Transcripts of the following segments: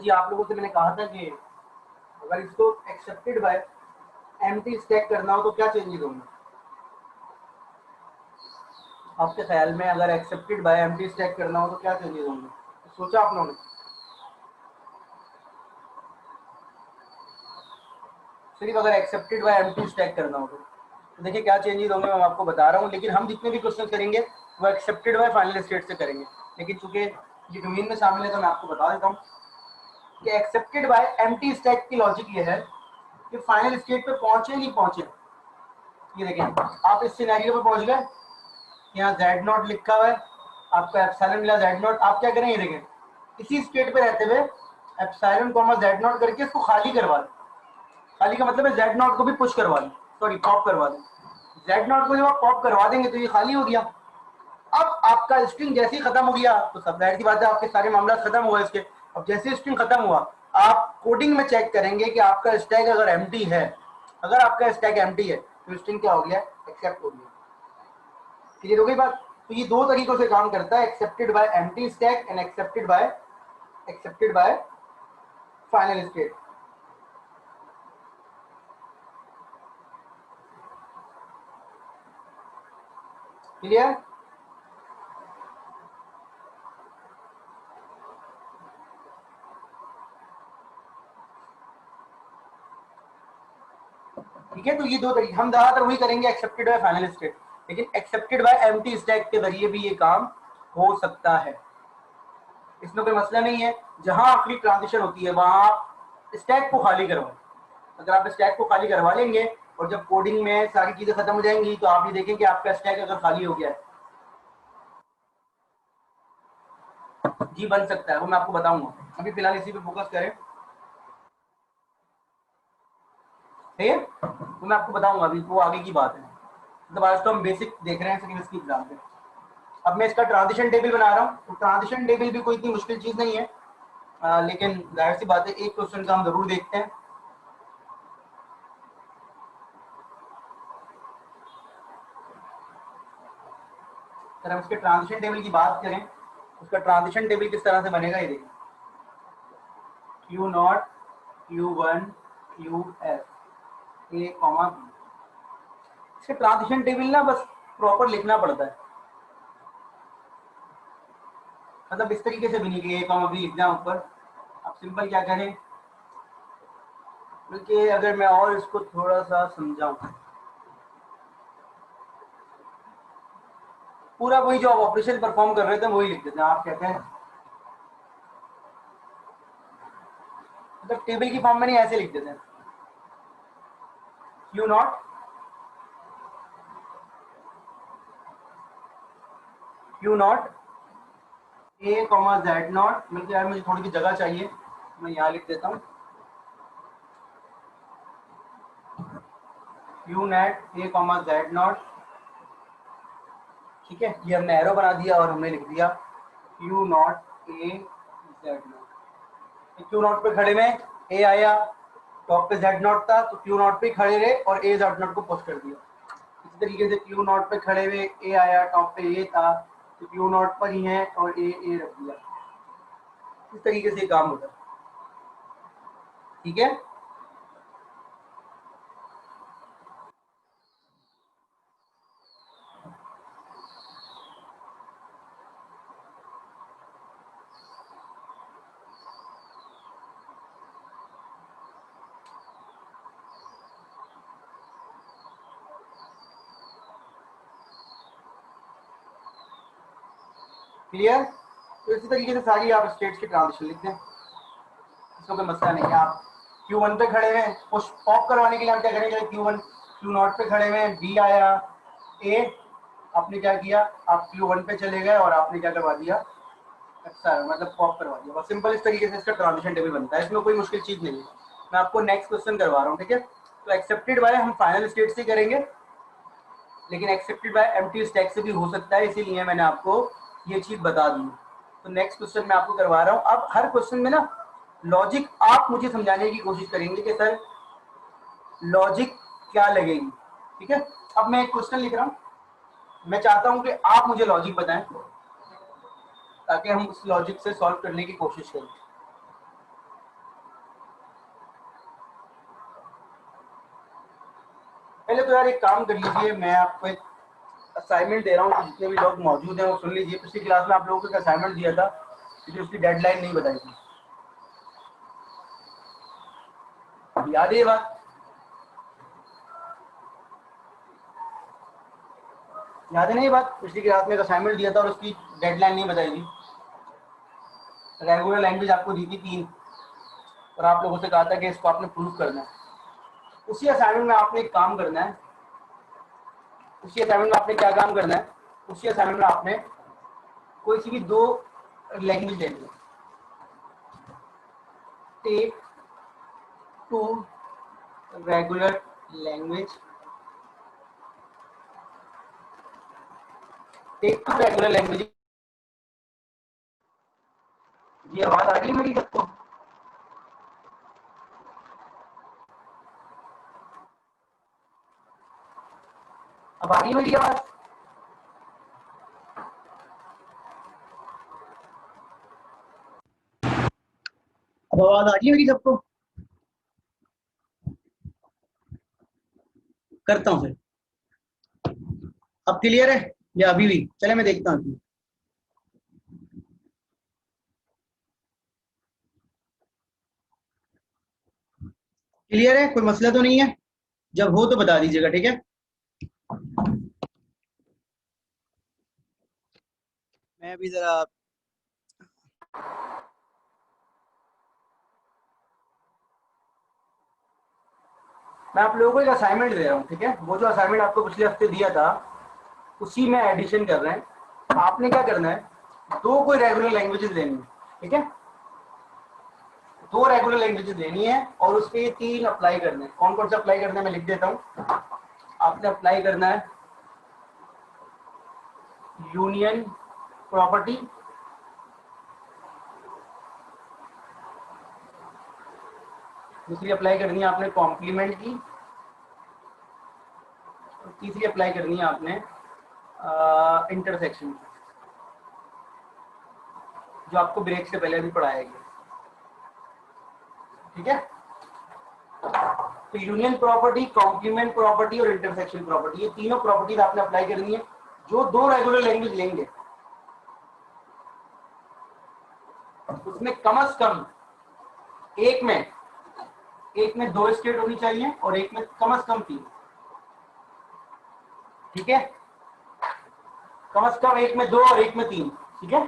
जी आप लोगों से मैंने कहा था कि अगर इसको एक्सेप्टेड बाय एम्प्टी स्टैक करना हो तो क्या चेंजेस होंगे आपके ख्याल में? अगर एक्सेप्टेड बाय एम्प्टी स्टैक करना हो तो क्या चेंजेस होंगे, सोचा आप लोगों ने? सिर्फ अगर एक्सेप्टेड बाय एम्प्टी स्टैक करना हो तो देखिए क्या चेंजेस होंगे मैं आपको बता रहा हूँ। लेकिन हम जितने भी क्वेश्चन करेंगे वो एक्सेप्टेड बाय फाइनल स्टेट से करेंगे। लेकिन चूंकि ये डोमेन में शामिल है तो मैं आपको बता देता हूँ कि एक्सेप्टेड बाय एम्प्टी स्टैक की लॉजिक ये है कि फाइनल स्टेट पे पहुंचे नहीं पहुंचे। ये देखें आप इस सिनेरियो पे पहुंच गए, यहाँ जेड नॉट लिखा हुआ है, आपको एप्सिलॉन मिला जेड नॉट, आप क्या करें ये देखें इसी स्टेट पे रहते हुए एप्सिलॉन कॉमा जेड नॉट करके इसको खाली करवा दें। खाली का मतलब है जेड नॉट को भी पुश करवा दें, सॉरी पॉप करवा दें। जेड नॉट को जब आप पॉप करवा देंगे तो ये खाली हो गया। अब आपका स्ट्रिंग जैसे ही खत्म हो गया तो सब जाहिर सी बात है आपके सारे मामला खत्म हुआ इसके। अब जैसे स्ट्रिंग खत्म हुआ आप कोडिंग में चेक करेंगे कि आपका स्टैक अगर एम्प्टी है, अगर आपका स्टैक एम्प्टी है तो स्ट्रिंग क्या हो गया, एक्सेप्ट हो गया। क्लियर हो गई बात? तो ये दो तरीकों से काम करता है, accepted by empty stack and accepted by final state. Clear? ठीक है, तो ये दो तरीके हम ज्यादातर वही करेंगे, एक्सेप्टेड बाय फाइनल स्टेट। लेकिन एक्सेप्टेड बाय एम्प्टी स्टैक के जरिए भी ये काम हो सकता है, इसमें कोई मसला नहीं है। जहां आखिरी ट्रांजिशन होती है वहां आप स्टैक को खाली करवाएं। अगर आप स्टैक को खाली करवा लेंगे और जब कोडिंग में सारी चीजें खत्म हो जाएंगी तो आप ये देखें कि आपका स्टैक अगर खाली हो गया है, जी बन सकता है, वो मैं आपको बताऊंगा। अभी फिलहाल इसी पे फोकस करें, ठीक है? वो मैं आपको बताऊंगा, अभी वो आगे की बात है। मतलब आज तो हम बेसिक देख रहे हैं सेकंड इसकी एग्जाम पे। अब मैं इसका ट्रांजिशन टेबल बना रहा हूँ, तो ट्रांजिशन टेबल भी कोई इतनी मुश्किल चीज नहीं है, लेकिन जाहिर सी बात है एक क्वेश्चन का हम जरूर देखते हैं। अगर हम इसके ट्रांजिशन टेबल की बात करें, उसका ट्रांजिशन टेबल किस तरह से बनेगा ये देखिए, Q nought Q one Q S A comma B. इसका ट्रांजिशन टेबल ना बस प्रॉपर लिखना पड़ता है, मतलब इस तरीके से भी नहीं कि ए कॉमा बी लिखना ऊपर। आप सिंपल क्या करें, बल्कि अगर मैं और इसको थोड़ा सा समझाऊं, पूरा वही जो आप ऑपरेशन परफॉर्म कर रहे थे वही लिख देते हैं। आप कहते हैं मतलब टेबल की फॉर्म में नहीं, ऐसे लिख देते हैं Q not a comma Z not, बल्कि यार मुझे थोड़ी सी जगह चाहिए, मैं यहाँ लिख देता हूँ Q net A comma Z not. ठीक है, ये हमने एरो बना दिया और हमने लिख दिया Q not a Z not. Q not पे खड़े में ए आया, टॉप पे जेड नॉट था तो क्यू नॉट पे खड़े रहे और ए जेड नॉट को पोस्ट कर दिया। इसी तरीके से क्यू नॉट पे खड़े हुए ए आया, टॉप पे ए था तो क्यू नॉट पर ही है और ए रख दिया। इस तरीके से काम होता है। ठीक है, क्लियर? तो इसी तरीके से सारी आप स्टेट्स की ट्रांजिशन लिख दें, इसमें कोई मसला नहीं है। आप Q1 पे खड़े हैं, पुश पॉप करवाने के लिए हम क्या करेंगे, Q1 Q0 पे खड़े हैं, B आया A, आपने क्या किया, आप Q1 पे चले गए और आपने क्या करवा दिया, अच्छा मतलब पॉप करवा दिया। बस सिंपल इस तरीके से इसका ट्रांजिशन टेबल बनता है, इसमें कोई मुश्किल चीज नहीं है। मैं आपको नेक्स्ट क्वेश्चन करवा रहा हूँ, ठीक है? तो एक्सेप्टेड बाय हम फाइनल स्टेट से करेंगे, लेकिन एक्सेप्टेड बाय एम्प्टी स्टैक से भी हो सकता है, इसीलिए मैंने आपको ये चीज बता दी। तो नेक्स्ट क्वेश्चन मैं आपको करवा रहा हूँ। अब हर क्वेश्चन में ना लॉजिक आप मुझे समझाने की कोशिश करेंगे कि सर लॉजिक क्या लगेगी। ठीक है, अब मैं एक क्वेश्चन लिख रहा हूँ, मैं चाहता हूँ कि आप मुझे लॉजिक बताएं ताकि हम उस लॉजिक से सॉल्व करने की कोशिश करें। पहले तो यार एक काम कर लीजिए, मैं आपको एक असाइनमेंट दे रहा हूँ, जितने भी लोग मौजूद हैं वो सुन लीजिए। पिछली क्लास में आप लोगों को एक असाइनमेंट दिया था, लेकिन उसकी डेडलाइन नहीं बताई थी, याद है ये बात? याद है ना ये बात? पिछली क्लास में एक असाइनमेंट दिया था और उसकी डेडलाइन नहीं बताई थी। रेगुलर लैंग्वेज आपको दी थी 3, और आप लोगों से कहा था कि इसको आपने प्रूव करना है। उसी असाइनमेंट में आपने एक काम करना है। उसी असाइनमेंट में आपने क्या काम करना है? उसी असाइनमेंट में आपने कोई सी भी 2 लैंग्वेज लेनी है। Take 2 regular language, take 2 regular language. ये आवाज आ रही है मेरी सबको? अब आ रही है मेरी आवाज? अब आवाज आ रही है मेरी सबको? करता हूँ फिर। अब क्लियर है या अभी भी? चले मैं देखता हूँ। क्लियर है? कोई मसला तो नहीं है? जब हो तो बता दीजिएगा, ठीक है? मैं भी जरा मैं आप लोगों को एक असाइनमेंट दे रहा हूँ, ठीक है? वो जो असाइनमेंट आपको पिछले हफ्ते दिया था उसी में एडिशन कर रहे हैं। आपने क्या करना है, 2 कोई रेगुलर लैंग्वेजेस लेनी है, ठीक है? 2 रेगुलर लैंग्वेजेस लेनी है और उस पर 3 अप्लाई करने हैं। कौन कौन से अप्लाई करना है मैं लिख देता हूँ। आपने अप्लाई करना है यूनियन प्रॉपर्टी, दूसरी अप्लाई करनी है आपने कॉम्प्लीमेंट की, और तीसरी अप्लाई करनी है आपने इंटरसेक्शन की, जो आपको ब्रेक से पहले भी पढ़ाया गया, ठीक है? तो यूनियन प्रॉपर्टी, कॉम्प्लीमेंट प्रॉपर्टी और इंटरसेक्शन प्रॉपर्टी, ये तीनों प्रॉपर्टीज आपने अप्लाई करनी है। जो 2 रेगुलर लैंग्वेज लेंगे उसमें कम से कम एक में 2 स्टेट होनी चाहिए और एक में कम से कम 3, ठीक है? कम से कम एक में 2 और एक में 3, ठीक है?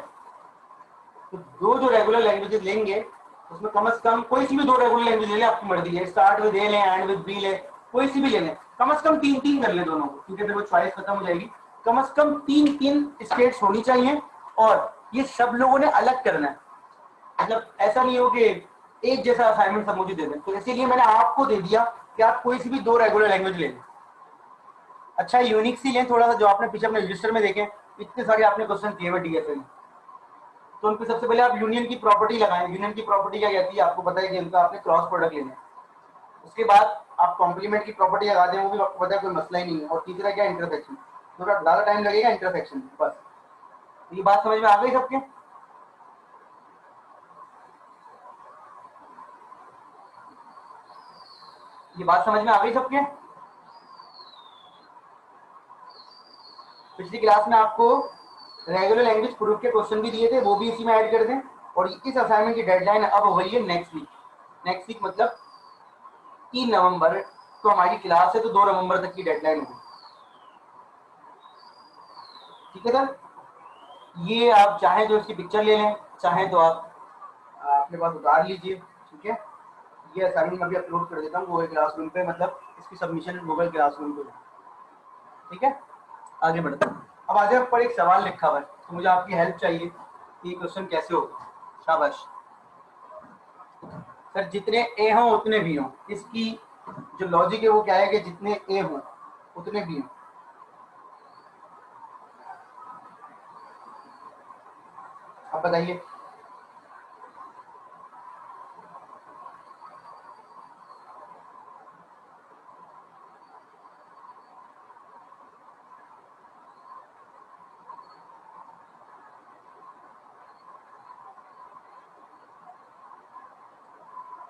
तो 2 जो रेगुलर लैंग्वेजेस लेंगे उसमें कम से कम कोई सी भी 2 रेगुलर लैंग्वेज ले लें, आपकी मर्जी है। स्टार्ट विद ए लें, एंड विद बी लें, कोई सी भी ले लें। कम से कम 3-3 कर लें दोनों को, क्योंकि फिर वो चॉइस खत्म हो जाएगी। कम से कम 3-3 स्टेट्स होनी चाहिए और ये सब लोगों ने अलग करना है। मतलब ऐसा नहीं हो कि एक जैसा असाइनमेंट सब मुझे दे दें। तो इसीलिए मैंने आपको दे दिया कि आप कोई सी भी 2 रेगुलर लैंग्वेज ले लें। अच्छा यूनिक सी लें थोड़ा सा, जो आपने पीछे अपने रजिस्टर में देखें इतने सारे आपने क्वेश्चन किए हुए डीएसए में। तो उनपे सबसे पहले आप यूनियन की प्रॉपर्टी लगाएं। यूनियन की प्रॉपर्टी क्या कहती है आपको पता है कि इनका आपने क्रॉस प्रोडक्ट लेना है। उसके बाद आप कॉम्प्लीमेंट की प्रॉपर्टी लगा दें, वो भी आपको पता है कोई मसला ही नहीं है। और तीसरा क्या, इंटरसेक्शन। थोड़ा ज़्यादा टाइम लगेगा इंटरसेक्शन, बस। ये बात समझ में आ गई सबके? ये बात समझ में आ गई सबके? पिछली क्लास में आपको रेगुलर लैंग्वेज प्रूफ के क्वेश्चन भी दिए थे, वो भी इसी में ऐड कर दें। और इस असाइनमेंट की डेडलाइन अब हो गई है नेक्स्ट वीक। नेक्स्ट वीक मतलब 3 नवंबर। तो हमारी क्लास है तो 2 नवंबर तक की डेडलाइन होगी, ठीक है सर? ये आप चाहें तो इसकी पिक्चर ले लें, चाहें तो आप अपने पास उतार लीजिए, ठीक है? ये असाइनमेंट मैं भी अपलोड कर देता हूँ गूगल क्लासरूम पे, मतलब इसकी सबमिशन गूगल क्लासरूम पे, ठीक है? आगे बढ़ते हैं। अब आगे पर एक सवाल लिखा हुआ है, तो मुझे आपकी हेल्प चाहिए कि ये क्वेश्चन कैसे होगा। शाबाश सर। जितने ए हों उतने भी हों, इसकी जो लॉजिक है वो क्या है कि जितने ए हों उतने भी हों। अब बताइए।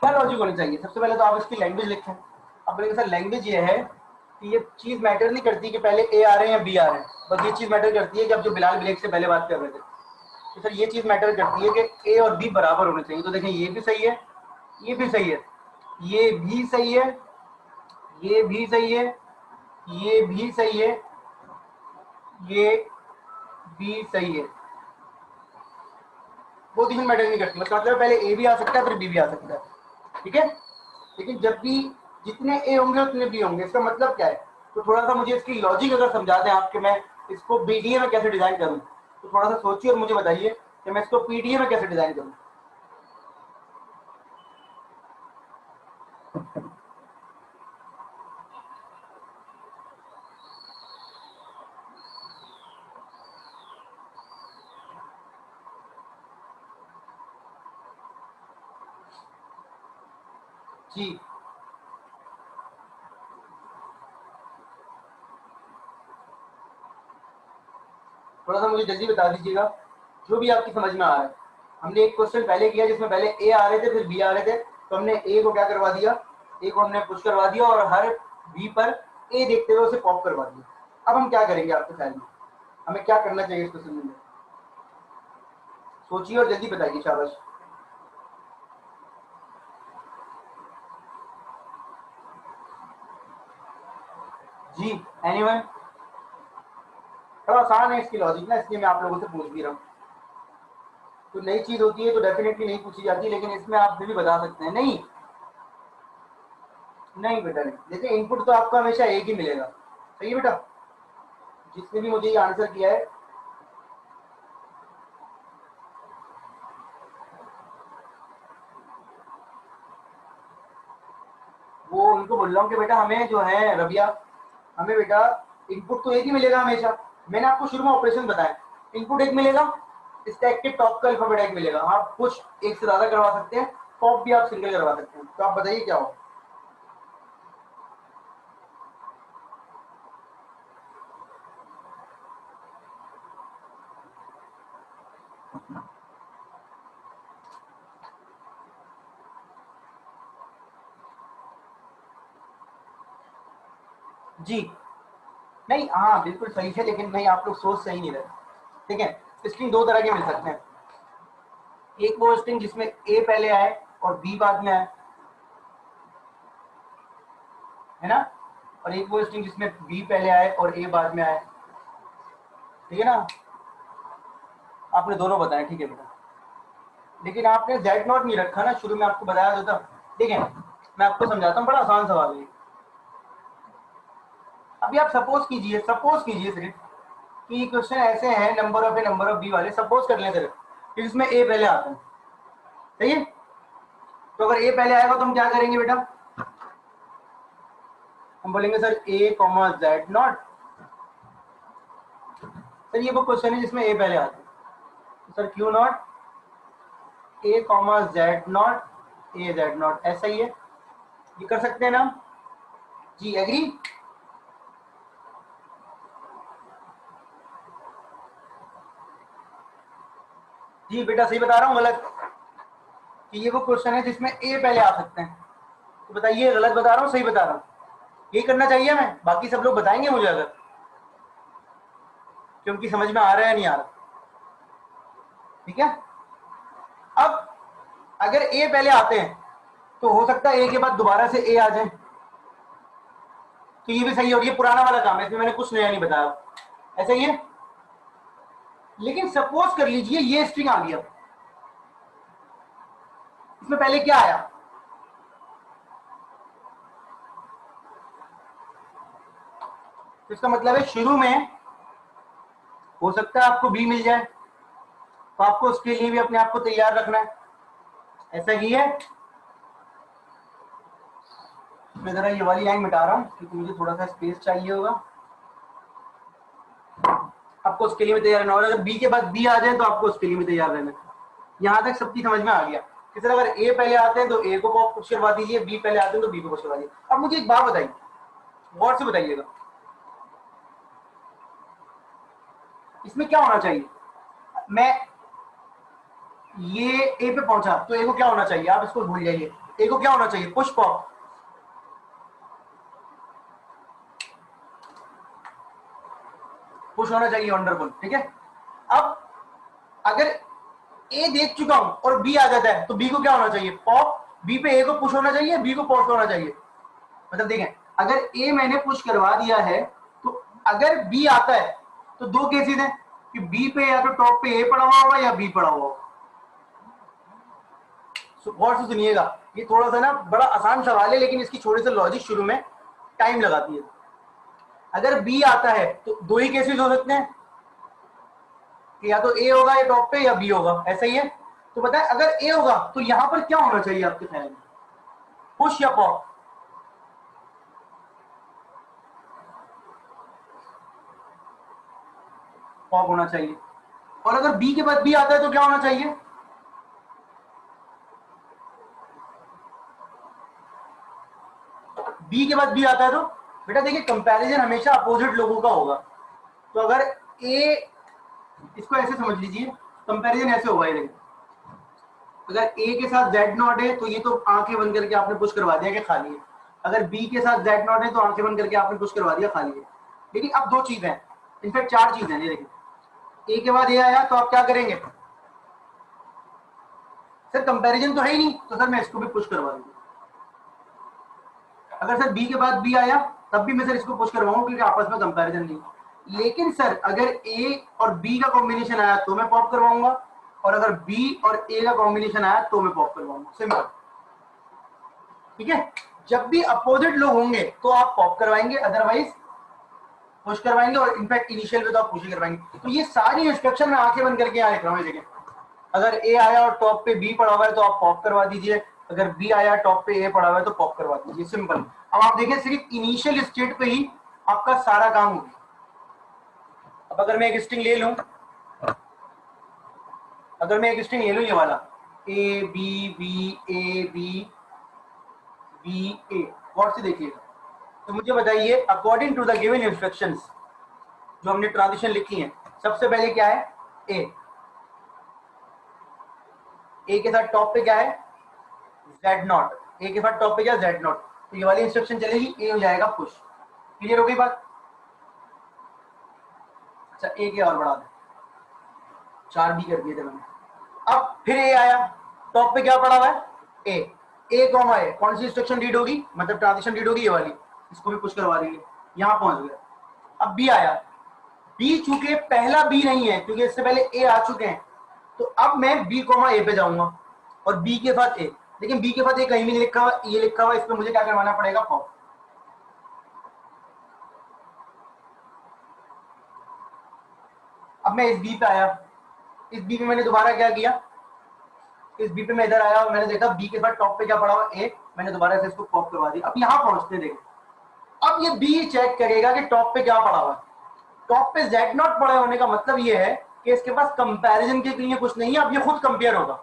क्या लॉजिक होनी चाहिए? सबसे पहले तो आप इसकी लैंग्वेज लिखें। अब बोलेंगे सर लैंग्वेज ये है कि ये चीज मैटर नहीं करती कि पहले ए आ रहे हैं या बी आ रहे हैं, बस ये चीज मैटर करती है कि अब जो बिलाल ब्रेक से पहले बात कर रहे थे, तो सर ये चीज मैटर करती है कि ए और बी बराबर होने चाहिए। तो देखें ये भी सही है, ये भी सही है, ये भी सही है, ये भी सही है, ये भी सही है, ये भी सही है। पोजीशन मैटर नहीं करती, मतलब पहले ए भी आ सकता है फिर बी भी आ सकता है, ठीक है। लेकिन जब भी जितने ए होंगे उतने बी होंगे, इसका मतलब क्या है? तो थोड़ा सा मुझे इसकी लॉजिक अगर समझा दें आपके, मैं इसको बीडीए में कैसे डिजाइन करूं, तो थोड़ा सा सोचिए और मुझे बताइए कि मैं इसको पीडीए में कैसे डिजाइन करूं। जी थोड़ा सा मुझे जल्दी बता दीजिएगा जो भी आपकी समझ में आ रहा है। हमने एक क्वेश्चन पहले किया जिसमें पहले ए आ रहे थे फिर बी आ रहे थे, तो हमने ए को क्या करवा दिया, ए को हमने पुश करवा दिया और हर बी पर ए देखते हुए उसे पॉप करवा दिया। अब हम क्या करेंगे आपके साइड में, हमें क्या करना चाहिए इस क्वेश्चन में? सोचिए और जल्दी बताइए, शाबाश। जी एनीवन? थोड़ा आसान है इसकी लॉजिक ना, इसलिए मैं आप लोगों से पूछ भी रहा हूँ। तो नई चीज होती है तो डेफिनेटली नहीं पूछी जाती, लेकिन इसमें आप भी बता सकते हैं। नहीं नहीं बेटा नहीं, देखिए इनपुट तो आपको हमेशा एक ही मिलेगा, सही है बेटा। जिसने भी मुझे ये आंसर किया है, वो उनको बोल रहा हूँ कि बेटा हमें जो है रबिया, हमें बेटा इनपुट तो एक ही मिलेगा हमेशा। मैंने आपको शुरू में ऑपरेशन बताया, इनपुट एक मिलेगा, स्टैक के टॉप का अल्फाबेट एक मिलेगा। आप कुछ एक से ज्यादा करवा सकते हैं, टॉप भी आप सिंगल करवा सकते हैं। तो आप बताइए क्या हो। जी नहीं, हाँ बिल्कुल सही है, लेकिन नहीं आप लोग सोच सही नहीं रहे। ठीक है, स्ट्रिंग दो तरह के मिल सकते हैं, एक वो स्ट्रिंग जिसमें ए पहले आए और बी बाद में आए, है ना, और एक वो स्ट्रिंग जिसमें बी पहले आए और ए बाद में आए, ठीक है ना। आपने दोनों बताया, ठीक है बेटा, लेकिन आपने जेड नॉट नहीं रखा ना, शुरू में आपको बताया तो था। देखिए मैं आपको समझाता हूँ, बड़ा आसान सवाल है। अभी आप सपोज कीजिए सिर्फ कि क्वेश्चन ऐसे हैं number of A number of B वाले, सपोज कर लें सिर्फ कि जिसमें ए पहले आता है, सही है। तो अगर ए पहले आएगा तो हम क्या करेंगे बेटा, हम बोलेंगे sir A comma Z not. Sir ये वो क्वेश्चन है जिसमें ए पहले आता है, तो sir Q not a comma Z not a Z not, ऐसा ही है, ये कर सकते हैं ना। जी एग्री? जी बेटा सही बता रहा हूँ गलत? कि ये वो क्वेश्चन है जिसमें ए पहले आ सकते हैं, तो बताइए गलत बता रहा हूँ सही बता रहा हूँ? यही करना चाहिए हमें, बाकी सब लोग बताएंगे मुझे अगर क्योंकि समझ में आ रहा है नहीं आ रहा, ठीक है। अब अगर ए पहले आते हैं तो हो सकता है ए के बाद दोबारा से ए आ जाए, तो ये भी सही है, और ये पुराना वाला काम है, इसमें मैंने कुछ नया नहीं बताया, ऐसा ही है। लेकिन सपोज कर लीजिए ये स्ट्रिंग आ गया, इसमें पहले क्या आया, तो इसका मतलब है शुरू में हो सकता है आपको बी मिल जाए, तो आपको उसके लिए भी अपने आप को तैयार रखना है, ऐसा ही है। मैं जरा ये वाली लाइन मिटा रहा हूँ क्योंकि मुझे थोड़ा सा स्पेस चाहिए होगा, आपको उसके लिए भी तैयार रहना होगा। अगर बी के बाद बी आ जाए तो आपको उसके लिए भी तैयार रहना है। यहाँ तक सबकी समझ में आ गया कि सर अगर ए पहले आते हैं तो ए को पुश करवा दीजिए, बी पहले आते हैं तो बी को पुश करवा दीजिए। अब मुझे एक बात बताइए, गौर से बताइएगा, इसमें क्या होना चाहिए? मैं ये ए पे पहुंचा तो ए को क्या होना चाहिए, आप इसको भूल जाइए, ए को क्या होना चाहिए, पुश पॉप। पुश होना चाहिए वंडरफुल, ठीक है। अब अगर ए देख चुका हूं और बी आ जाता है तो बी को क्या होना चाहिए, पॉप। बी पे ए को पुश होना चाहिए, बी को पॉप होना चाहिए। मतलब देखें, अगर ए मैंने पुश करवा दिया है तो अगर बी आता है तो दो केसेस हैं कि बी पे या तो टॉप पे ए पड़ा हुआ होगा या बी पड़ा हुआ होगा। गौर से सुनिएगा, ये थोड़ा सा ना बड़ा आसान सवाल है लेकिन इसकी थोड़ी सी लॉजिक शुरू में टाइम लगाती है। अगर बी आता है तो दो ही केसेस हो सकते हैं कि या तो ए होगा या टॉप पे या बी होगा, ऐसा ही है। तो बताए अगर ए होगा तो यहां पर क्या होना चाहिए आपके ख्याल में, पुश या पॉप? पॉप होना चाहिए। और अगर बी के बाद बी आता है तो क्या होना चाहिए, बी के बाद बी आता है तो बेटा देखिए कंपैरिजन हमेशा अपोजिट लोगों का होगा। तो अगर ए, इसको ऐसे समझ लीजिए, कंपैरिजन ऐसे होगा, ये देखिए अगर ए के साथ जेड नॉट है तो ये तो आंखें बंद करके आपने पुश करवा दिया कि खाली है। अगर बी के साथ जेड नॉट है तो आंखें बंद करके आपने पुश करवा दिया खाली है। लेकिन अब दो चीजें हैं, इनफैक्ट चार चीजें हैं, ये देखिए ए के बाद ए आया तो आप क्या करेंगे, सर कंपैरिजन तो है ही नहीं तो सर मैं इसको भी पुश करवा दूंगा। अगर सर बी के बाद बी आया तब भी मैं सर इसको पुश करवाऊंगा क्योंकि आपस में कंपैरिजन नहीं। लेकिन सर अगर ए और बी का कॉम्बिनेशन आया तो मैं पॉप करवाऊंगा, और अगर बी और ए का कॉम्बिनेशन आया तो मैं पॉप करवाऊंगा, सिंपल, ठीक है। जब भी अपोजिट लोग होंगे तो आप पॉप करवाएंगे, अदरवाइज पुश करवाएंगे, और इनफैक्ट इनिशियल में तो आप पुश ही करवाएंगे। तो ये सारी इंस्ट्रक्शन मैं आंखें बंद करके यहाँ लिख रहा हूँ, देखिए अगर ए आया और टॉप पे बी पड़ा हुआ है तो आप पॉप करवा दीजिए, अगर बी आया टॉप पे ए पड़ा हुआ है तो पॉप करवा दीजिए, सिंपल। अब आप देखें सिर्फ इनिशियल स्टेट पे ही आपका सारा काम हो गया। अब अगर मैं एक स्ट्रिंग ले लूं, अगर मैं एक स्ट्रिंग ले लूं ये वाला A B B A B B A, गौर से देखिएगा, तो मुझे बताइए according to the given instructions जो हमने ट्रांजिशन लिखी है, सबसे पहले क्या है, ए के साथ टॉप पे क्या है, जेड नॉट, ए के साथ टॉप पे क्या, जेड नॉट। तो ये वाली इंस्ट्रक्शन चलेगी, ए हो जाएगा पुश। क्लियर हो गई बात? अच्छा ए के और बढ़ा दे, 4 भी कर दिए थे मैंने। अब फिर ए आया, टॉप पे क्या पड़ा हुआ है, ए कॉमा है, कौन सी इंस्ट्रक्शन रीड होगी, मतलब ट्रांजिशन रीड होगी ये वाली, इसको भी पुश करवा देंगे, यहां पहुंच गया। अब बी आया, बी चूंकि पहला बी नहीं है क्योंकि इससे पहले ए आ चुके हैं, तो अब मैं बी कॉमा ए पे जाऊंगा और बी के साथ ए, लेकिन बी के बाद ए कहीं भी नहीं लिखा हुआ, ये लिखा हुआ, इस पे मुझे क्या करवाना पड़ेगा, पॉप। अब मैं इस बी पे आया, इस बी पे मैंने दोबारा क्या किया, इस बी पे मैं इधर आया और मैंने देखा बी के बाद टॉप पे क्या पड़ा हुआ, ए, मैंने दोबारा से इसको पॉप करवा दिया। अब यहां पहुंचते देखो, अब ये बी चेक करेगा कि टॉप पे क्या पड़ा हुआ है। टॉप पे जेड नॉट पड़े होने का मतलब ये है कि इसके पास कंपैरिजन के लिए कुछ नहीं है, अब ये खुद कंपेयर होगा,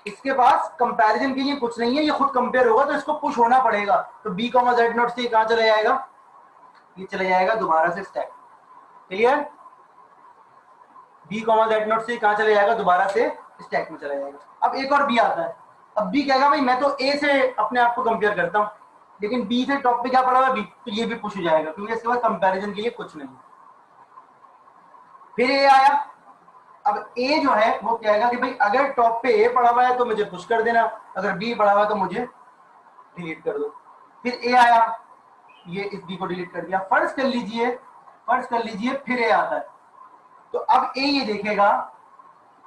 इसके पास कंपैरिजन के लिए कुछ नहीं है, ये खुद कंपेयर होगा, तो इसको पुश होना पड़ेगा। तो बी कॉमा जेड नॉट से कहां चला जाएगा, ये चला जाएगा दोबारा से stack. Clear? B comma Z nought से कहां चला जाएगा, दोबारा से स्टैक में चला जाएगा। अब एक और बी आता है, अब बी कहेगा भाई मैं तो ए से अपने आप को कंपेयर करता हूं, लेकिन बी से टॉप पे क्या पड़ा हुआ बी, तो ये भी पुश हो जाएगा क्योंकि इसके बाद कंपैरिजन के लिए कुछ नहीं। फिर ए आया, अब ए जो है वो कहेगा कि भाई अगर टॉप पे ए पड़ा हुआ है तो मुझे पुश कर देना, अगर बी पड़ा हुआ है तो मुझे डिलीट कर दो। फिर ए आया, ये इस बी को डिलीट कर दिया। फर्ज कर लीजिए फिर ए आता है, तो अब ए ये देखेगा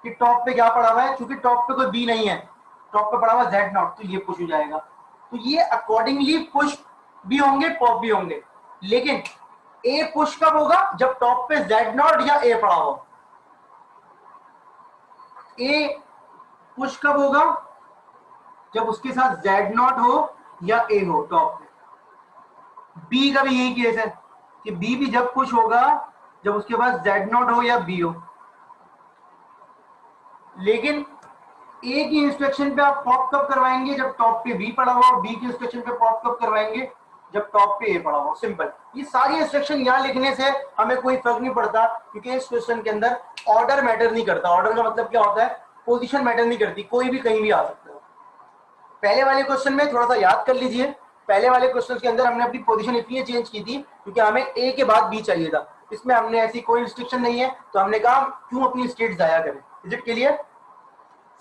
कि टॉप पे क्या पड़ा हुआ है, क्योंकि टॉप पे कोई बी नहीं है, टॉप पे पड़ा हुआ जेड नॉट, तो ये पुश हो जाएगा। तो ये अकॉर्डिंगली पुश भी होंगे, पॉप भी होंगे, लेकिन ए पुश कब होगा, जब टॉप पे जेड नॉट या ए पड़ा हो। ए पुश कब होगा, जब उसके साथ जेड नॉट हो या ए हो टॉप पे। बी का भी यही केस है कि बी भी जब पुश होगा जब उसके पास जेड नॉट हो या बी हो, लेकिन ए की इंस्ट्रक्शन पे आप पॉप कब करवाएंगे, जब टॉप पे बी पड़ा हुआ, बी की इंस्ट्रक्शन पे पॉप कब करवाएंगे, जब टॉप पे ए पड़ा हुआ। सिंपल। ये सारी इंस्ट्रक्शन यहां लिखने से हमें कोई फर्क नहीं पड़ता क्योंकि इस क्वेश्चन के अंदर ऑर्डर मैटर नहीं करता। ऑर्डर का मतलब क्या होता है, पोजीशन मैटर नहीं करती, कोई भी कहीं भी आ सकता है। पहले वाले क्वेश्चन में थोड़ा सा याद कर लीजिए, पहले वाले क्वेश्चन के अंदर हमने अपनी पोजीशन इसलिए चेंज की थी क्योंकि हमें ए के बाद बी चाहिए था, इसमें हमने ऐसी कोई रिस्ट्रिक्शन नहीं है, तो हमने कहा क्यों अपनी स्टेट जाया करें। Is it clear?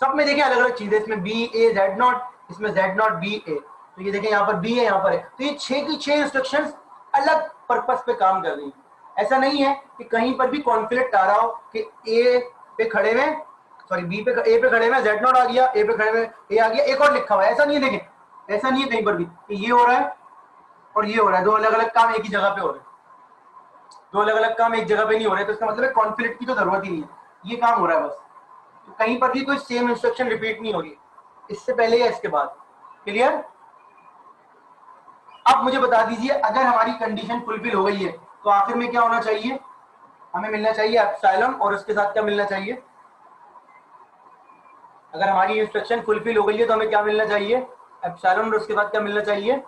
सब में देखिए अलग अलग चीजें, इसमें बी ए जेड नॉट, इसमें जेड नॉट बी ए, तो ये देखें यहाँ पर बी है, यहाँ पर है, तो ये 6 की 6 इंस्ट्रक्शंस अलग पर्पस पे काम कर रही हैं। ऐसा नहीं है कि कहीं पर भी कॉन्फ्लिक्ट आ रहा हो कि ए पे खड़े में, सॉरी बी पे, ए पे खड़े में जेड नॉट आ गया, ए पे खड़े में ए आ गया, एक और लिखा हुआ है, ऐसा नहीं है। देखें ऐसा नहीं है कहीं पर भी कि ये हो रहा है और ये हो रहा है, दो अलग अलग काम एक ही जगह पे हो रहे हैं, दो अलग अलग काम एक जगह पे नहीं हो रहे, तो इसका मतलब है कॉन्फ्लिक्ट की तो जरूरत ही नहीं है, ये काम हो रहा है बस। तो कहीं पर भी कोई सेम इंस्ट्रक्शन रिपीट नहीं हो रही, इससे पहले या इसके बाद। क्लियर? अब मुझे बता दीजिए, अगर हमारी कंडीशन फुलफिल हो गई है तो आखिर में क्या होना चाहिए? हमें मिलना चाहिए एप्सिलॉन, और उसके साथ क्या मिलना चाहिए? अगर हमारी इंस्ट्रक्शन फुलफिल हो गई है तो हमें क्या मिलना चाहिए? एप्सिलॉन, और उसके बाद क्या मिलना चाहिए?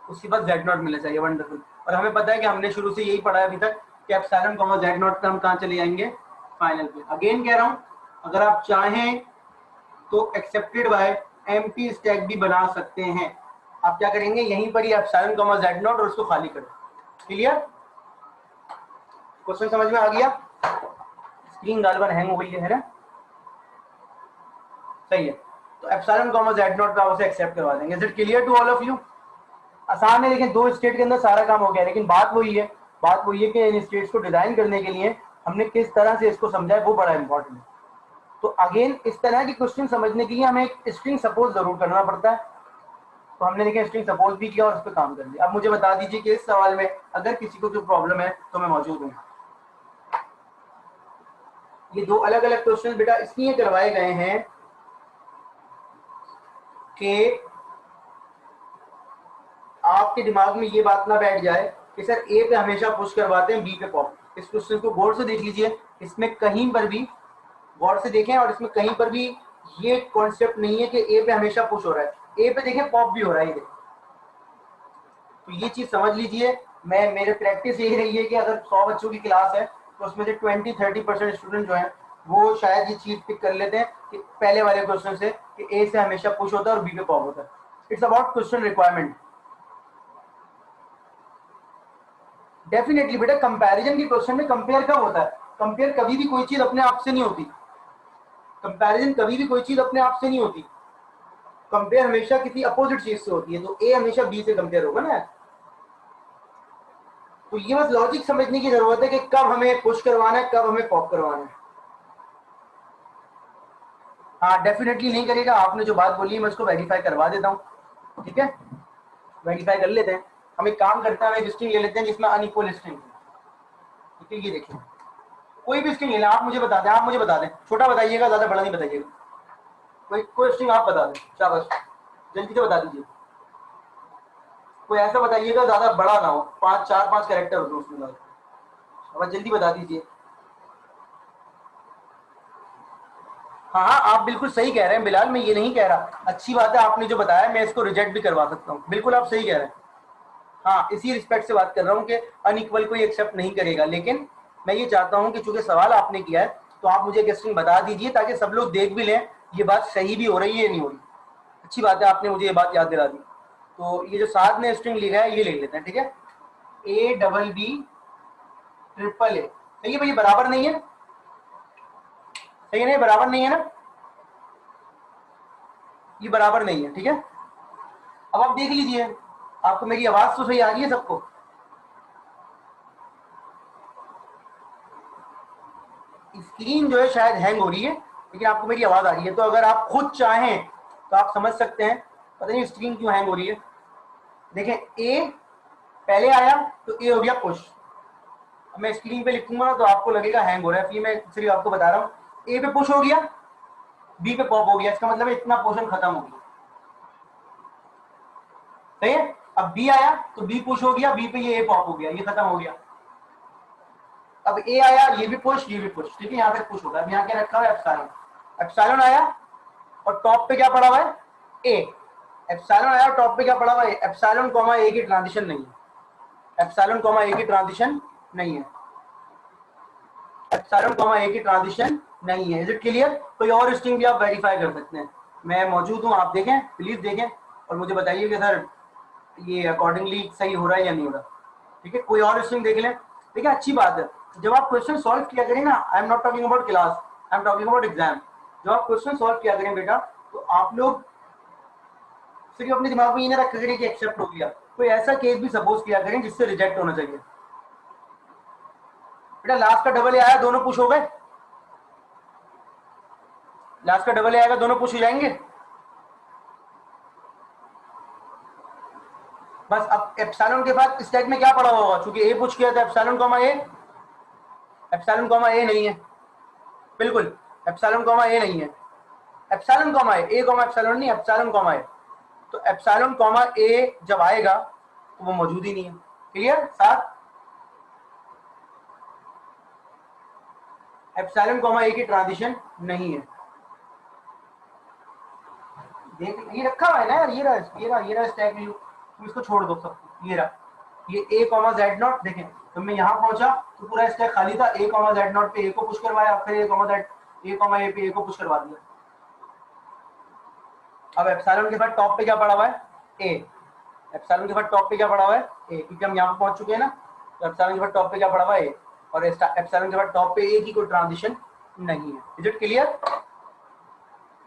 उसके बाद जेड नॉट मिलना चाहिए। वंडरफुल। और हमें पता है कि हमने शुरू से यही पढ़ा है अभी तक कि एप्सिलॉन कॉमा जेड नॉट पे हम कहाँ चले जाएंगे? फाइनल पे। अगेन कह रहा हूं, अगर आप चाहें तो एक्सेप्टेड बाय एम्प्टी स्टैक भी बना सकते हैं। आप क्या करेंगे? यहीं पर ही एप्सिलॉन कॉमा जेड नॉट और उसको खाली करें। क्लियर? क्वेश्चन समझ में आ गया? स्क्रीन गालबन हैंग हो गई है ना? सही है। तो एप्सिलॉन कॉमा जेड नॉट पे आप उसे एक्सेप्ट करवा देंगे। Is it clear to all of you? आसान है, लेकिन दो स्टेट के अंदर सारा काम हो गया, लेकिन बात वही है कि इन स्टेट्स को डिजाइन करने के लिए हमने किस तरह से इसको समझा है, वो बड़ा इंपॉर्टेंट है। तो अगेन इस तरह के क्वेश्चन समझने के लिए हमें एक स्ट्रिंग सपोज जरूर करना पड़ता है, तो हमने देखिए स्ट्रिंग सपोज भी किया और उस पर काम कर लिया। अब मुझे बता दीजिए कि इस सवाल में अगर किसी को कोई प्रॉब्लम है तो मैं मौजूद हूँ। ये दो अलग अलग क्वेश्चन बेटा इसलिए करवाए गए हैं कि आपके दिमाग में ये बात ना बैठ जाए कि सर ए पे हमेशा पुश करवाते हैं, बी पे पॉप। इस क्वेश्चन को गौर से देख लीजिए, इसमें कहीं पर भी गौर से देखें, और इसमें कहीं पर भी ये कॉन्सेप्ट नहीं है कि ए पे हमेशा पुश हो रहा है, ए पे देखें पॉप भी हो रहा है। ये तो ये चीज समझ लीजिए। मेरे प्रैक्टिस यही रही है कि अगर 100 बच्चों की क्लास है तो उसमें से 20-30% स्टूडेंट जो है वो शायद ये चीज पिक कर लेते हैं कि पहले वाले क्वेश्चन से कि ए से हमेशा पुश होता है और बी पे पॉप होता है। It's about question requirement. Definitely बेटा, कंपैरिजन के क्वेश्चन में कंपेयर कब होता है? कंपेयर कभी भी कोई चीज अपने आप से नहीं होती, कंपैरिजन कभी भी कोई चीज अपने आप से नहीं होती, कंपेयर हमेशा किसी अपोजिट चीज से होती है। तो ए हमेशा बी से कंपेयर होगा ना। तो ये बस लॉजिक समझने की जरूरत है कि कब हमें पुश करवाना है, कब हमें पॉप करवाना है। हाँ डेफिनेटली नहीं करेगा। आपने जो बात बोली है मैं उसको वेरीफाई करवा देता हूँ, ठीक है? वेरीफाई कर लेते हैं। हम एक काम करते हैं, हम एक स्ट्रिंग ले लेते हैं जिसमें अनइक्वल स्ट्रिंग है, ठीक है? ये देखिए, कोई भी स्ट्रिंग ले लें, आप मुझे बता दें, आप मुझे बता दें, छोटा बताइएगा, ज्यादा बड़ा नहीं बताइएगा। कोई स्ट्रिंग आप बता दें, शाबाश, जल्दी से बता दीजिए। कोई ऐसा बताइएगा ज्यादा बड़ा ना हो, 4-5 कैरेक्टर हो उसमें, अब जल्दी बता दीजिए। हाँ हाँ, आप बिल्कुल सही कह रहे हैं बिलाल, मैं ये नहीं कह रहा, अच्छी बात है आपने जो बताया, मैं इसको रिजेक्ट भी करवा सकता हूँ, बिल्कुल आप सही कह रहे हैं। हाँ, इसी रिस्पेक्ट से बात कर रहा हूँ कि अनइक्वल कोई एक्सेप्ट नहीं करेगा, लेकिन मैं ये चाहता हूँ कि चूंकि सवाल आपने किया है तो आप मुझे एक स्ट्रिंग बता दीजिए ताकि सब लोग देख भी लें ये बात सही भी हो रही है या नहीं हो रही। अच्छी बात है, आपने मुझे ये बात याद दिला दी। तो ये जो साथ में स्ट्रिंग लिखा है ये लिख लेते हैं, ठीक है? A double B triple A, सही है भाई? ये बराबर नहीं है, सही है ना? बराबर नहीं है ना, ये बराबर नहीं है, ठीक है? अब आप देख लीजिए, आपको मेरी आवाज तो सही आ रही है सबको? स्क्रीन जो है शायद हैंग हो रही है, लेकिन आपको मेरी आवाज आ रही है। तो अगर आप खुद चाहें तो आप समझ सकते हैं, पता नहीं स्क्रीन क्यों हैंग हो रही है। देखें, ए पहले आया तो ए हो गया पुश। अब मैं स्क्रीन पे लिखूंगा ना तो आपको लगेगा हैंग हो रहा है, फिर मैं सिर्फ आपको बता रहा हूँ, ए पे पुश हो गया, बी पे पॉप हो गया, इसका मतलब इतना पोर्शन खत्म हो गया, सही है? अब बी आया तो बी पुश हो गया, बी पे ये ए पॉप हो गया, ये खत्म हो गया। अब ए आया, ये भी पुश, ये भी पुश, ठीक है? यहाँ पे पुश होगा। अब यहाँ क्या रखा हुआ है? एप्सिलॉन। एप्सिलॉन आया और टॉप पे क्या पड़ा हुआ है? ए। एप्सिलॉन आया और टॉप पे क्या पड़ा हुआ है? एप्सिलॉन कॉमा ए की ट्रांजिशन नहीं है, एप्सिलॉन कॉमा ए की ट्रांजिशन नहीं है, एप्सिलॉन कॉमा ए की ट्रांजिशन नहीं है। Is it clear? कोई और स्ट्रिंग भी आप वेरीफाई कर सकते हैं, मैं मौजूद हूँ, आप देखें, प्लीज देखें और मुझे बताइए कि सर ये अकॉर्डिंगली सही हो रहा है या नहीं हो रहा। ठीक है, कोई और स्ट्रिंग देख लें। ठीक है, अच्छी बात है। जब आप क्वेश्चन सॉल्व किया करें ना, I am not talking about class, I am talking about exam. जब आप क्वेश्चन सॉल्व किया करें बेटा, तो आप लोग सिर्फ अपने दिमाग में ये ना रखा करें कि एक्सेप्ट हो गया। कोई ऐसा केस भी सपोज किया करें जिससे रिजेक्ट होना चाहिए। बेटा लास्ट का डबल ए आया, दोनों पुश हो गए। लास्ट का डबल ए आएगा, दोनों पुश हो जाएंगे। बस अब एप्सिलॉन के बाद स्टैक में क्या पड़ा होगा, क्योंकि ए पुश किया था एप्सिलॉन कॉमा ए, एप्सिलॉन कॉमा ए नहीं है, बिल्कुल एप्सिलॉन कॉमा ए नहीं है, एप्सिलॉन कॉमा ए कॉमा एप्सिलॉन नहीं, एप्सिलॉन कॉमा ए। तो एप्सिलॉन कॉमा ए जब आएगा तो वो मौजूद ही नहीं है। क्लियर साथ, एप्सिलॉन कॉमा ए की ट्रांजिशन नहीं है। देख ये रखा हुआ है ना यार, ये रहा स्टैक व्यू, तुम इसको छोड़ दो सब, ये रहा ये ए कॉमा जेड नॉट। देखें तो मैं यहाँ पहुंचा तो पूरा स्टैक खाली था, ए कॉमा जेड नॉट पे ए को पुश करवाया, फिर ए कॉमा जेड, ए कॉमा ए पे ए को पुश करवा दिया। अब एप्सिलॉन के बाद टॉप पे क्या पड़ा हुआ है, ए। एप्सिलॉन के बाद टॉप पे क्या पड़ा हुआ है, ए, क्योंकि हम यहाँ पे पहुंच चुके हैं ना। तो एप्सिलॉन के बाद टॉप पे क्या पड़ा हुआ है, ए, और एप्सिलॉन के बाद टॉप पे ए की कोई ट्रांजिशन नहीं है। Is it clear?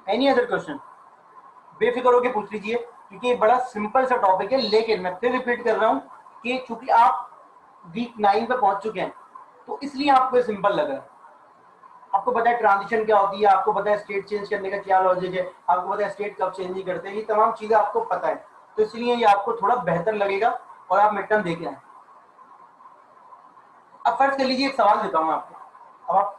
Any other question? बेफिक्र होकर पूछ लीजिए, क्योंकि ये बड़ा सिंपल सा टॉपिक है। लेकिन मैं फिर रिपीट कर रहा हूँ कि चूंकि आप वीक 9 पे पहुंच चुके हैं, तो इसलिए आपको सिंपल लग रहा है। आपको पता है ट्रांजिशन क्या होती है, आपको पता है स्टेट चेंज करने का क्या लॉजिक है, आपको पता है स्टेट कब चेंज नहीं करते, ये तमाम चीजें आपको पता है। तो इसलिए ये आपको थोड़ा बेहतर लगेगा और आप मिड टर्म दे के आए। अब फर्ज कर लीजिए, एक सवाल देता हूँ आपको। अब आप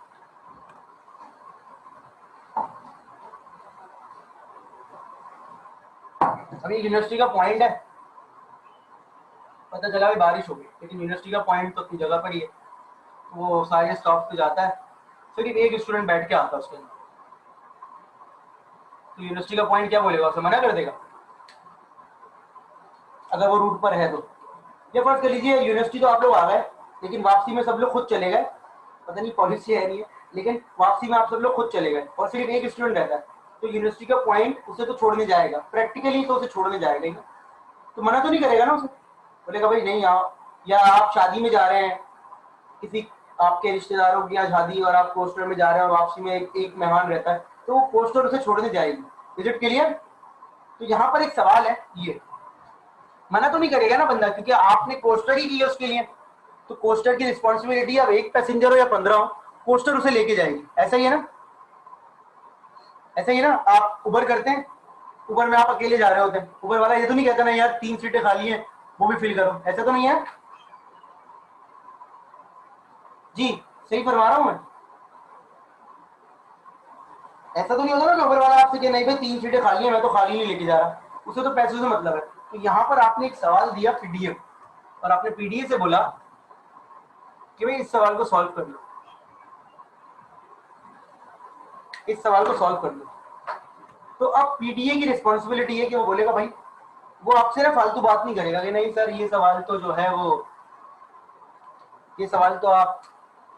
अभी यूनिवर्सिटी का पॉइंट है, पता चला भाई बारिश हो गई, लेकिन यूनिवर्सिटी का पॉइंट तो अपनी जगह पर ही है, वो सारे स्टॉप पे जाता है, सिर्फ एक स्टूडेंट बैठ के आता है उसके अंदर। तो यूनिवर्सिटी का पॉइंट क्या बोलेगा, उसे मना कर देगा अगर वो रूट पर है तो। ये फर्ज कर लीजिए यूनिवर्सिटी तो आप लोग आ गए, लेकिन वापसी में सब लोग खुद चले गए, पता नहीं पॉलिसी है नहीं है, लेकिन वापसी में आप सब लोग खुद चले गए और सिर्फ एक स्टूडेंट रहता है। तो यूनिवर्सिटी का पॉइंट उसे तो छोड़ने जाएगा, प्रैक्टिकली तो उसे छोड़ने जाएगा ही ना। तो मना तो नहीं करेगा ना उसे, बोलेगा भाई नहीं आओ। या आप शादी में जा रहे हैं, किसी आपके रिश्तेदारों की यहाँ शादी, और आप पोस्टर में जा रहे हैं और वापसी में एक मेहमान रहता है, तो वो पोस्टर उसे छोड़ने जाएगी। Is it clear? तो यहाँ पर एक सवाल है, ये मना तो नहीं करेगा ना बंदा, क्योंकि आपने कोस्टर ही किया उसके लिए। तो कोस्टर की रिस्पॉन्सिबिलिटी, अब एक पैसेंजर हो या 15 हो, कोस्टर उसे लेके जाएगी। ऐसा ही है ना, ऐसा ही है ना। आप उबर करते हैं, उबर में आप अकेले जा रहे होते हैं, उबर वाला ये तो नहीं कहता ना यार 3 सीटें खाली हैं वो भी फिल करो, ऐसा तो नहीं है जी, सही फरमा रहा हूं मैं? ऐसा तो नहीं होता ना कि उबर वाला आपसे कहे नहीं भाई 3 सीटें खाली हैं, मैं तो खाली नहीं लेके जा रहा, उसे तो पैसों से मतलब है। तो यहाँ पर आपने एक सवाल दिया पीडीएफ, और आपने पीडीए से बोला कि भाई इस सवाल को सॉल्व कर लो, इस सवाल को सॉल्व कर लो। तो अब पीडीए की रिस्पॉन्सिबिलिटी है कि वो बोलेगा भाई, वो आपसे ना फालतू बात नहीं करेगा कि नहीं सर ये सवाल तो जो है वो, ये सवाल तो आप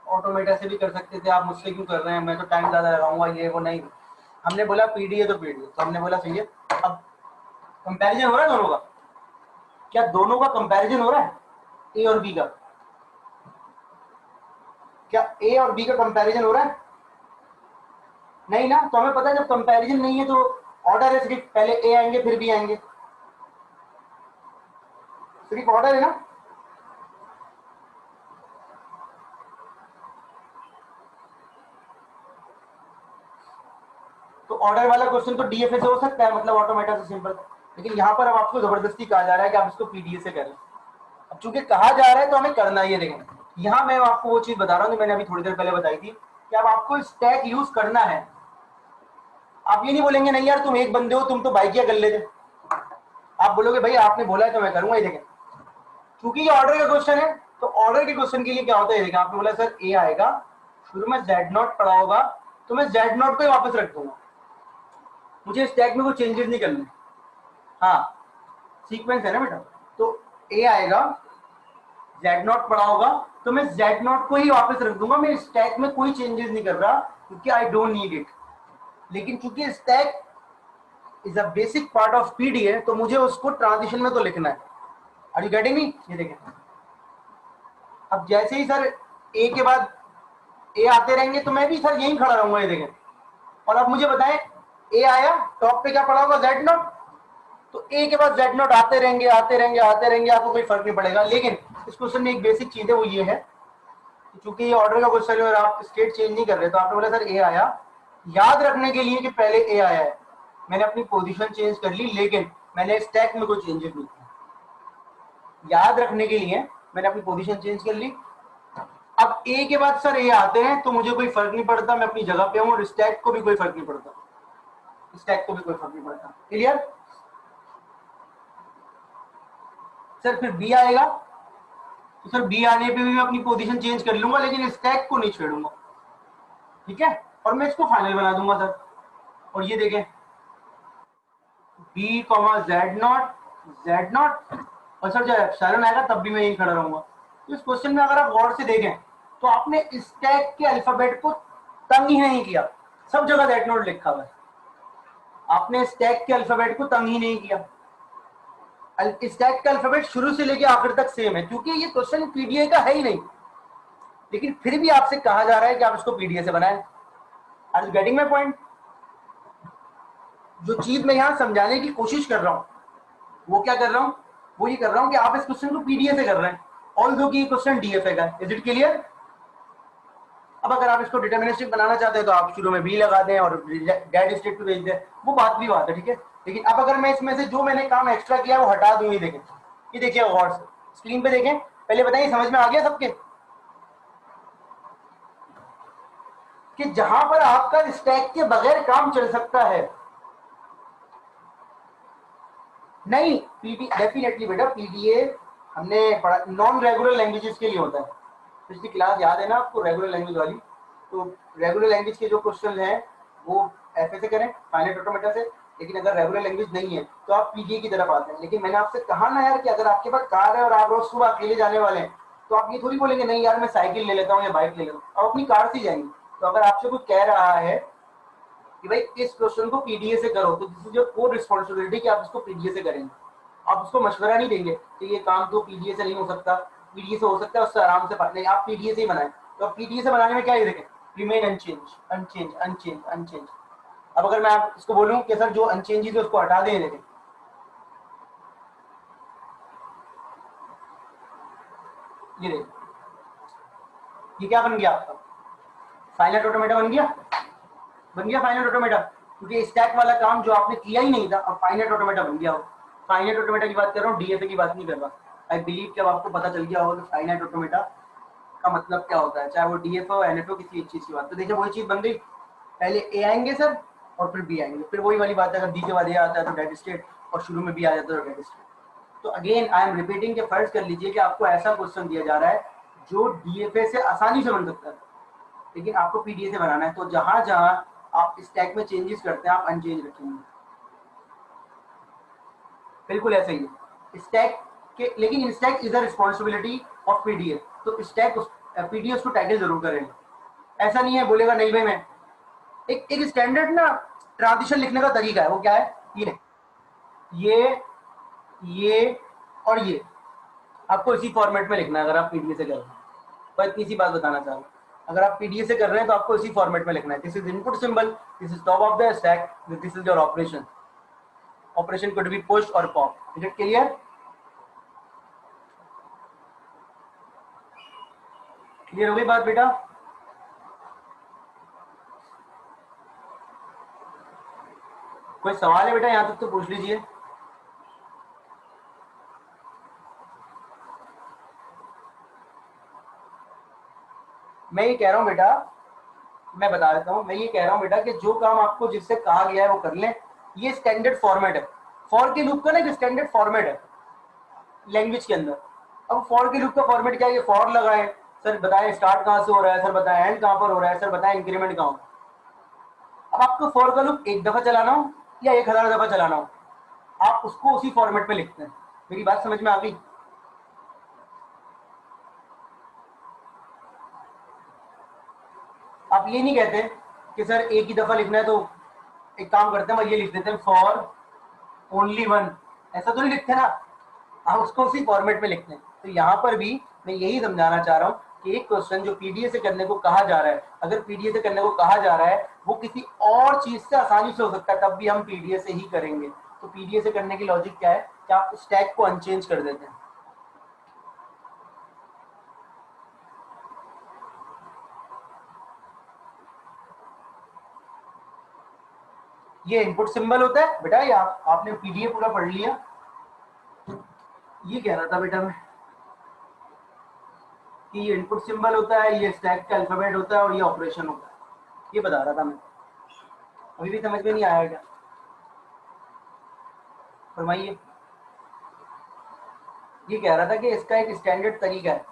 ऑटोमेटा से भी कर सकते थे, आप मुझसे क्यों कर रहे हैं, मैं तो टाइम ज्यादा लगाऊंगा, ये वो नहीं। हमने बोला पीडीए तो पीडीए, तो हमने बोला सही है। अब कंपैरिजन हो रहा है दोनों का, क्या दोनों का कंपैरिजन हो रहा है, ए और बी का? क्या ए और बी का कंपैरिजन हो रहा है? नहीं ना। तो हमें पता है जब कंपैरिजन नहीं है तो ऑर्डर है, सिर्फ पहले ए आएंगे फिर बी आएंगे, सिर्फ ऑर्डर है ना। तो ऑर्डर वाला क्वेश्चन तो डीएफए से हो सकता है, मतलब ऑटोमेटा से सिंपल। लेकिन यहाँ पर अब आपको जबरदस्ती कहा जा रहा है कि आप इसको पीडीए से करें। अब चूंकि कहा जा रहा है तो हमें करना ही है। देखें यहाँ मैं आपको वो चीज बता रहा हूँ जो मैंने अभी थोड़ी देर पहले बताई थी, कि अब आपको स्टैक यूज करना है। आप ये नहीं बोलेंगे नहीं यार तुम एक बंदे हो, तुम तो बाइकिया कर लेते, आप बोलोगे भाई आपने बोला है तो मैं करूंगा ही। देखें क्योंकि ये ऑर्डर का क्वेश्चन है, तो ऑर्डर के क्वेश्चन के लिए क्या होता है, देखें आपने बोला सर ए आएगा, शुरू में जेड नॉट पड़ा होगा, तो मैं जेड नॉट को ही वापस रख दूंगा, मुझे स्टैक में कोई चेंजेस नहीं करने। हाँ सीक्वेंस है ना बेटा, तो ए आएगा, जेड नॉट पड़ा होगा, तो मैं जेड नॉट को ही वापस रख दूंगा, मैं स्टैक में कोई चेंजेस नहीं कर रहा, क्योंकि आई डोंट नीड इट। लेकिन चूंकि stack is a basic part of PDA, तो मुझे उसको ट्रांजिशन में तो लिखना है। Are you getting me? ये देखें, अब जैसे ही सर ए के बाद ए आते रहेंगे तो मैं भी सर यहीं खड़ा रहूंगा, ये देखें। और अब मुझे बताएं, ए आया, टॉप पे क्या पड़ा होगा? Z not. तो ए के बाद जेड नॉट आते रहेंगे आते रहेंगे आते रहेंगे, आपको कोई फर्क नहीं पड़ेगा। लेकिन इस क्वेश्चन में एक बेसिक चीज है, वो ये है क्योंकि ये ऑर्डर का क्वेश्चन है और आप स्टेट चेंज नहीं कर रहे, तो आपने बोला सर ए आया, याद रखने के लिए कि पहले ए आया है, मैंने अपनी पोजीशन चेंज कर ली, लेकिन मैंने स्टैक में कोई चेंजेस नहीं किया। याद रखने के लिए मैंने अपनी पोजीशन चेंज कर ली। अब ए के बाद सर ए आते हैं तो मुझे कोई फर्क नहीं पड़ता, मैं अपनी जगह पे हूं, और स्टैक को भी कोई फर्क नहीं पड़ता, स्टैक को भी कोई फर्क नहीं पड़ता। क्लियर? सर फिर बी आएगा, तो सर बी आने पे भी मैं अपनी पोजीशन चेंज कर लूंगा, लेकिन स्टैक को नहीं छेड़ूंगा, ठीक है? और मैं इसको फाइनल बना दूंगा सर। और ये देखें, B comma Z nought, Z nought, और सर जब एप्सिलॉन आएगा तब भी मैं यहीं खड़ा रहूंगा। तो इस क्वेश्चन में अगर आप गौर से देखें तो आपने स्टैक के अल्फाबेट को तंग ही नहीं किया, सब जगह दैट नोट लिखा हुआ है, आपने स्टैक के अल्फाबेट को तंग ही नहीं किया। स्टैक का अल्फाबेट शुरू से लेके आखिर तक सेम है, क्योंकि ये क्वेश्चन पीडीए का है ही नहीं, लेकिन फिर भी आपसे कहा जा रहा है कि आप इसको पीडीए से बनाएं। Are you getting my point? जो चीज मैं यहां समझाने की कोशिश कर रहा हूं, वो क्या कर रहा हूं? वो ये कर रहा हूं कि आप इस क्वेश्चन को पीडीए से कर रहे हैं, ऑल्दो कि ये क्वेश्चन डीएफए का है। Is it clear? अब अगर आप इसको डिटर्मिनिस्टिक बनाना चाहते हैं तो आप शुरू में बी लगा दें और डेड स्टेट पे भेज दें, वो बात भी बात है, ठीक है? लेकिन अब अगर मैं इसमें से जो मैंने काम एक्स्ट्रा किया वो हटा दूं, ये देखें, ये देखिए गौर से स्क्रीन पे देखें, पहले बताइए समझ में आ गया सबके कि जहां पर आपका स्टैक के बगैर काम चल सकता है? नहीं, पीडी डेफिनेटली बेटा, पीडीए हमने पढ़ा नॉन रेगुलर लैंग्वेजेस के लिए होता है। पिछली क्लास याद है ना आपको, रेगुलर लैंग्वेज वाली? तो रेगुलर लैंग्वेज के जो क्वेश्चन हैं वो एफए से करें, फाइनाइट ऑटोमेटा से, लेकिन अगर रेगुलर लैंग्वेज नहीं है तो आप पीडीए की तरफ आते हैं। लेकिन मैंने आपसे कहा ना यार कि अगर आपके पास कार है और आप रोज सुबह अकेले जाने वाले हैं, तो आप ये थोड़ी बोलेंगे नहीं यार मैं साइकिल ले लेता हूँ या बाइक ले लेता हूँ, आप अपनी कार से जाएंगे। तो अगर आपसे कोई कह रहा है कि भाई इस क्वेश्चन को पीडीए से करो, तो this is your core responsibility कि आप इसको पीडीए से करेंगे। आप उसको मशवरा नहीं देंगे कि ये काम तो पीडीए से नहीं हो सकता, पीडीए से हो सकता है, उससे आराम से नहीं, आप पीडीए से ही बनाएं। तो अब पीडीए से बनाने में क्या है देखें, remain unchange unchange unchange unchange. अब अगर मैं आप इसको बोलूं कि सर जो अनचेंजेस है उसको हटा दें, देखें ये देखें, ये क्या बन गया आपका? फाइनाइट ऑटोमेटा बन गया, बन गया फाइनाइट ऑटोमेटा, क्योंकि स्टैक वाला काम जो आपने किया ही नहीं था, अब फाइनाइट ऑटोमेटा बन गया हो। फाइनाइट ऑटोमेटा की बात कर रहा हूँ, डीएफए की बात नहीं कर रहा। आई बिलीव कि अब आपको पता चल गया होगा कि फाइनाइट ऑटोमेटा का मतलब क्या होता है, चाहे वो डीएफए हो एनएफए किसी एक चीज की बात। तो देखिए वही चीज बन गई, पहले ए आएंगे सर और फिर बी आएंगे, फिर वही वाली बात है, अगर बी के बाद ए आता है तो डेड स्टेट, और शुरू में बी आ जाता है तो डेड स्टेट। तो अगेन आई एम रिपीटिंग कि फर्ज कर लीजिए कि आपको ऐसा क्वेश्चन दिया जा रहा है जो डीएफए से आसानी से बन सकता है, लेकिन आपको पीडीए से बनाना है। तो जहां जहां आप स्टैक में चेंजेस करते हैं आप अनचेंज रखेंगे, बिल्कुल ऐसा ही है स्टैक के। लेकिन stack is the responsibility of PDA, तो स्टैक पीडीए उसको टाइटल जरूर करेंगे। ऐसा नहीं है बोलेगा नहीं भाई मैं एक स्टैंडर्ड ना ट्रांजिशन लिखने का तरीका है, वो क्या है, ये और ये आपको इसी फॉर्मेट में लिखना है अगर आप पीडीए से कर रहे हैं। पर इतनी सी बात बताना चाह रहा हूँ, अगर आप पीडीए से कर रहे हैं तो आपको इसी फॉर्मेट में लिखना है। This is input symbol, this is top of the stack, this is your operation. Operation could be push और pop. Is it clear? Clear हो गई बात बेटा? कोई सवाल है बेटा यहां तक तो पूछ लीजिए। मैं ये कह रहा हूं बेटा, मैं बता देता हूं, मैं ये कह रहा हूं बेटा कि जो काम आपको जिससे कहा गया है वो कर लें। ये स्टैंडर्ड फॉर्मेट है, फॉर के लूप का ना एक स्टैंडर्ड फॉर्मेट है लैंग्वेज के अंदर। अब फॉर के लूप का फॉर्मेट क्या है, ये फॉर लगाए, सर बताएं स्टार्ट कहां से हो रहा है, सर बताएं एंड कहां पर हो रहा है, सर बताएं इंक्रीमेंट कहां हो। अब आपको फॉर का लूप एक दफा चलाना हो या 1000 दफा चलाना हो, आप उसको उसी फॉर्मेट में लिखते हैं। मेरी बात समझ में आ गई? आप ये नहीं कहते कि सर एक ही दफा लिखना है, तो एक काम करते हैं ये लिख देते हैं फॉर ओनली वन, ऐसा तो नहीं लिखते ना। आप उसको उसी फॉर्मेट में लिखते हैं। तो यहाँ पर भी मैं यही समझाना चाह रहा हूँ कि एक क्वेश्चन जो पीडीए से करने को कहा जा रहा है, अगर पीडीए से करने को कहा जा रहा है वो किसी और चीज से आसानी से हो सकता है, तब भी हम पीडीए से ही करेंगे। तो पीडीए से करने की लॉजिक क्या है कि आप स्टैक को अनचेंज कर देते हैं। ये इनपुट सिंबल होता है बेटा, ये आपने पीडीए पूरा पढ़ लिया। ये कह रहा था बेटा मैं कि ये इनपुट सिंबल होता है, ये स्टैक का अल्फाबेट होता है और ये ऑपरेशन होता है, ये बता रहा था मैं। अभी भी समझ में नहीं आया क्या? फरमाइए। ये कह रहा था कि इसका एक स्टैंडर्ड तरीका है,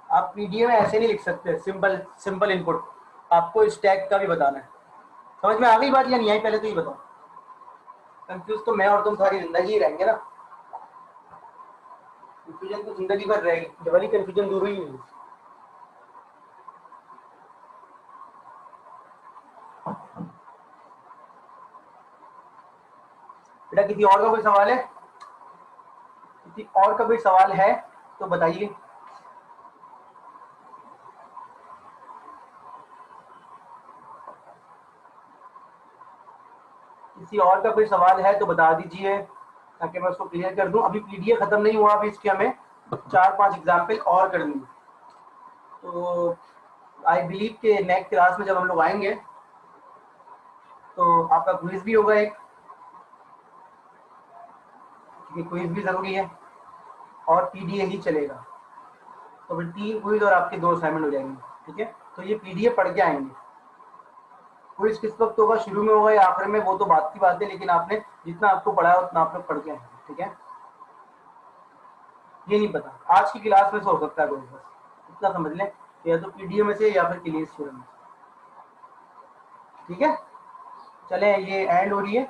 आप पीडीए में ऐसे नहीं लिख सकते सिंपल सिंपल इनपुट, आपको स्टैक का भी बताना है। समझ में आ गई बात या नहीं आई, पहले तो ये बताओ। कंफ्यूज तो मैं और तुम सारी जिंदगी ही रहेंगे ना, कंफ्यूजन तो जिंदगी भर रहेगी, जब वाली कंफ्यूजन दूर ही नहीं। बेटा किसी और का कोई सवाल है? किसी और का कोई सवाल है तो बताइए। किसी और का कोई सवाल है तो बता दीजिए ताकि मैं उसको क्लियर कर दूं। अभी पीडीए खत्म नहीं हुआ, अभी इसके हमें 4-5 एग्जाम्पल और करनी है। तो आई बिलीव के नेक्स्ट क्लास में जब हम लोग आएंगे तो आपका क्विज भी होगा एक, क्योंकि क्विज भी जरूरी है और पीडीए ही चलेगा। तो फिर 3 क्विज और आपके 2 असाइनमेंट हो जाएंगे। ठीक है, तो ये पीडीए पढ़ के आएंगे। क्विज किस वक्त होगा, शुरू में होगा या आखिर में, वो तो बात की बात है, लेकिन आपने जितना आपको पढ़ा है उतना आप लोग पढ़ के आएंगे। ठीक है, ये नहीं पता आज की क्लास में से हो सकता है कोई, बस इतना समझ लें, या तो पीडीए में से या फिर क्लियर स्टूडेंट में। ठीक है, चले ये एंड हो रही है।